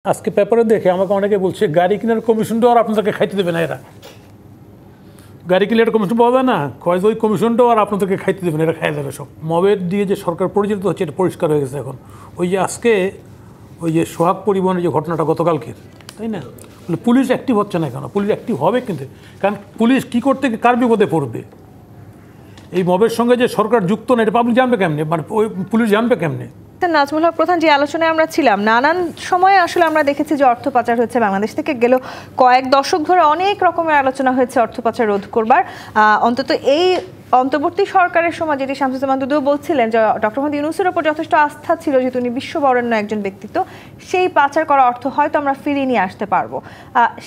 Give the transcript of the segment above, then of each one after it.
আজকে পেপারে দেখে আমাকে অনেকে বলছে গাড়ি কেনার কমিশনটাও আর আপনাদেরকে খাইতে দেবে না। এরা গাড়ি কিনার কমিশন পাওয়া যায় না, কয় ওই কমিশনটাও আর আপনাদেরকে খাইতে দেবে না, এরা খাই দেবে সব। মবের দিয়ে যে সরকার পরিচালিত হচ্ছে এটা পরিষ্কার হয়ে গেছে এখন। ওই যে আজকে ওই যে সোহাগ পরিবহনের যে ঘটনাটা গতকালকের, তাই না, পুলিশ অ্যাক্টিভ হচ্ছে না কেন? পুলিশ অ্যাক্টিভ হবে কিন্তু, কারণ পুলিশ কী করতে কার বিপদে পড়বে? এই মবের সঙ্গে যে সরকার যুক্ত না এটা পাবলিক জানবে কেমনে, মানে ওই পুলিশ জানবে কেমনে? নাজমুল হক প্রধান, যে আলোচনায় আমরা ছিলাম, নানান সময়ে আসলে আমরা দেখেছি যে অর্থ পাচার হচ্ছে বাংলাদেশ থেকে। গেল কয়েক দশক ধরে অনেক রকমের আলোচনা হয়েছে অর্থ পাচার রোধ করবার। অন্তত এই অন্তর্বর্তী সরকারের সময় যেটি শামসুজ্জামান দুদুও বলছিলেন যে ডক্টর মোহাম্মদ ইউনূসের ওপর যথেষ্ট আস্থা ছিল, যেহেতু উনি বিশ্ববরেণ্য একজন ব্যক্তিত্ব, সেই পাচার করা অর্থ হয়তো আমরা ফিরিয়ে নিয়ে আসতে পারবো।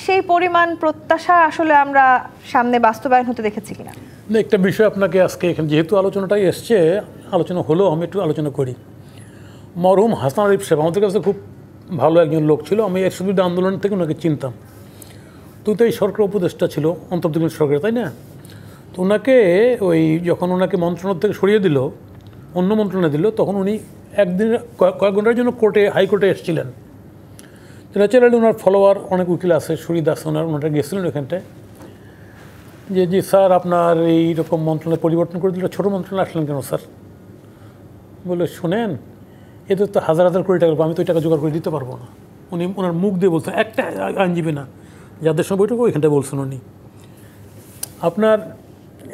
সেই পরিমাণ প্রত্যাশা আসলে আমরা সামনে বাস্তবায়ন হতে দেখেছি কিনা? একটা বিষয় আপনাকে আজকে এখানে যেহেতু আলোচনাটাই এসছে, আলোচনা হলো, আমি একটু আলোচনা করি। মরহুম হাসান আরিফ সাহেব আমাদের কাছে খুব ভালো একজন লোক ছিল। আমি এর সুবিধা আন্দোলন থেকে ওনাকে চিনতাম। তো এই সরকার উপদেষ্টা ছিল অন্তর্বর্তীকালীন সরকার, তাই না? তো ওনাকে ওই যখন ওনাকে মন্ত্রণালয় থেকে সরিয়ে দিল, অন্য মন্ত্রণালয়ে দিল, তখন উনি একদিন কয়েক ঘন্টার জন্য হাইকোর্টে এসেছিলেন। ন্যাচারালি ওনার ফলোয়ার অনেক উকিল আছে, শরীদ আছে, ওনারা গেছিলেন ওখানটায়, যে জি স্যার আপনার এইরকম মন্ত্রণালয় পরিবর্তন করে দিল, ছোটো মন্ত্রণালয় আসলেন কেন স্যার? বলে শোনেন, এদের তো হাজার হাজার কোটি টাকা, আমি তো ওই টাকা জোগাড় করে দিতে পারবো না। উনি ওনার মুখ দিয়ে বলছেন, একটা আইনজীবী না, যাদের সঙ্গে বৈঠক ওইখানটায় বলছেন উনি। আপনার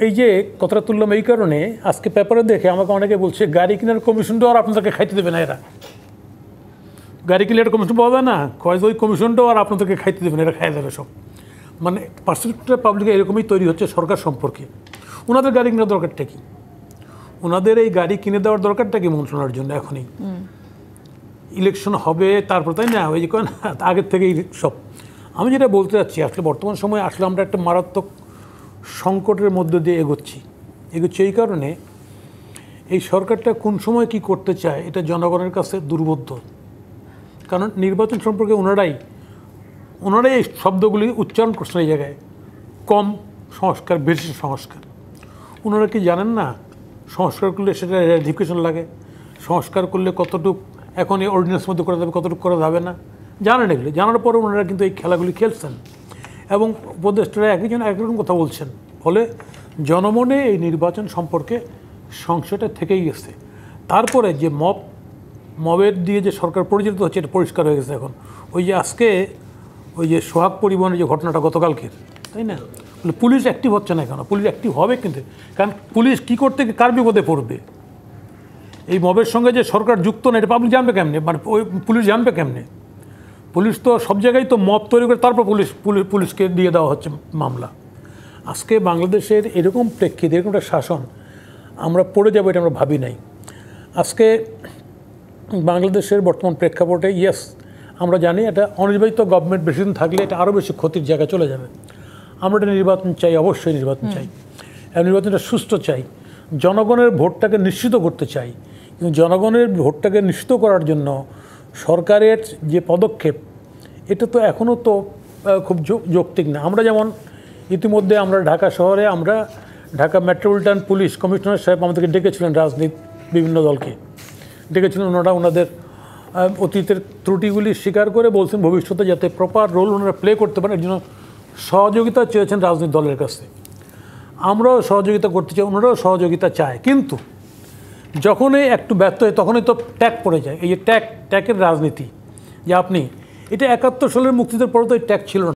এই যে কথাটা তুললাম এই কারণে, আজকে পেপারে দেখে আমাকে অনেকে বলছে গাড়ি কেনার কমিশনটাও আর আপনাদেরকে খাইতে দেবে না। এরা গাড়ি কিনার কমিশন পাওয়া যায় না, কয় ওই কমিশনটাও আর আপনাদেরকে খাইতে দেবে না, এরা খাই দেবে সব। মানে পার্সেপ্টটা পাবলিকে এরকমই তৈরি হচ্ছে সরকার সম্পর্কে। ওনাদের গাড়ি কেনার দরকারটা কি? ওনাদের এই গাড়ি কিনে দেওয়ার দরকারটা কি মন্ত্রণালয়ের জন্য? এখনই ইলেকশন হবে তারপর, তাই না? ওই যে আগের থেকেই সব। আমি যেটা বলতে চাচ্ছি, আসলে বর্তমান সময়ে আসলে আমরা একটা মারাত্মক সংকটের মধ্যে দিয়ে এগোচ্ছি এই কারণে এই সরকারটা কোন সময় কি করতে চায় এটা জনগণের কাছে দুর্বোধ্য। কারণ নির্বাচন সম্পর্কে ওনারাই এই শব্দগুলি উচ্চারণ করছেন এই জায়গায়, কম সংস্কার বেশি সংস্কার। ওনারা কি জানেন না সংস্কার করলে সেটা রেটিফিকেশন লাগে, সংস্কার করলে কতটুকু এখন এই অর্ডিন্যান্স মধ্যে করা যাবে, কতটুকু করা যাবে না, জানেন এগুলি। জানার পরে ওনারা কিন্তু এই খেলাগুলি খেলছেন এবং উপদেষ্টারা একজন একরকম কথা বলছেন। ফলে জনমনে এই নির্বাচন সম্পর্কে সংশয়টা থেকেই গেছে। তারপরে যে মবের দিয়ে যে সরকার পরিচালিত হচ্ছে এটা পরিষ্কার হয়ে গেছে এখন। ওই যে আজকে ওই যে সোহাগ পরিবহনের যে ঘটনাটা গতকালকের, তাই না, পুলিশ অ্যাক্টিভ হচ্ছে না কেন? পুলিশ অ্যাক্টিভ হবে কিন্তু, কারণ পুলিশ কী করতে কার বিপদে পড়বে? এই মবের সঙ্গে যে সরকার যুক্ত না এটা পাবলিক জানবে কেমনে, মানে ওই পুলিশ জানবে কেমনে? পুলিশ তো সব জায়গায় তো মব তৈরি করে তারপর পুলিশকে দিয়ে দেওয়া হচ্ছে মামলা। আজকে বাংলাদেশের এরকম প্রেক্ষিতে এরকম একটা শাসন আমরা পড়ে যাবো এটা আমরা ভাবি নাই। আজকে বাংলাদেশের বর্তমান প্রেক্ষাপটে ইয়েস আমরা জানি এটা অনির্বাচিত গভর্নমেন্ট বেশি দিন থাকলে এটা আরও বেশি ক্ষতির জায়গায় চলে যাবে। আমরা একটা নির্বাচন চাই, অবশ্যই নির্বাচন চাই, এবং নির্বাচনটা সুস্থ চাই, জনগণের ভোটটাকে নিশ্চিত করতে চাই। কিন্তু জনগণের ভোটটাকে নিশ্চিত করার জন্য সরকারের যে পদক্ষেপ এটা তো এখনও তো খুব যৌক্তিক না। আমরা যেমন ইতিমধ্যে আমরা ঢাকা শহরে ঢাকা মেট্রোপলিটন পুলিশ কমিশনার সাহেব আমাদেরকে ডেকেছিলেন, রাজনীতি বিভিন্ন দলকে ডেকেছিলেন। ওনাদের অতীতের ত্রুটিগুলি স্বীকার করে বলছেন ভবিষ্যতে যাতে প্রপার রোল ওনারা প্লে করতে পারেন এর জন্য সহযোগিতা চেয়েছেন রাজনৈতিক দলের কাছে। আমরাও সহযোগিতা করতে চাই, ওনারাও সহযোগিতা চায়। কিন্তু যখনই একটু ব্যর্থ হয় তখনই তো ট্যাগ পড়ে যায়। এই যে ট্যাগের রাজনীতি, যে আপনি এটা ৭১ সালের মুক্তিযুদ্ধের পরে তো এই ট্যাগ ছিল না।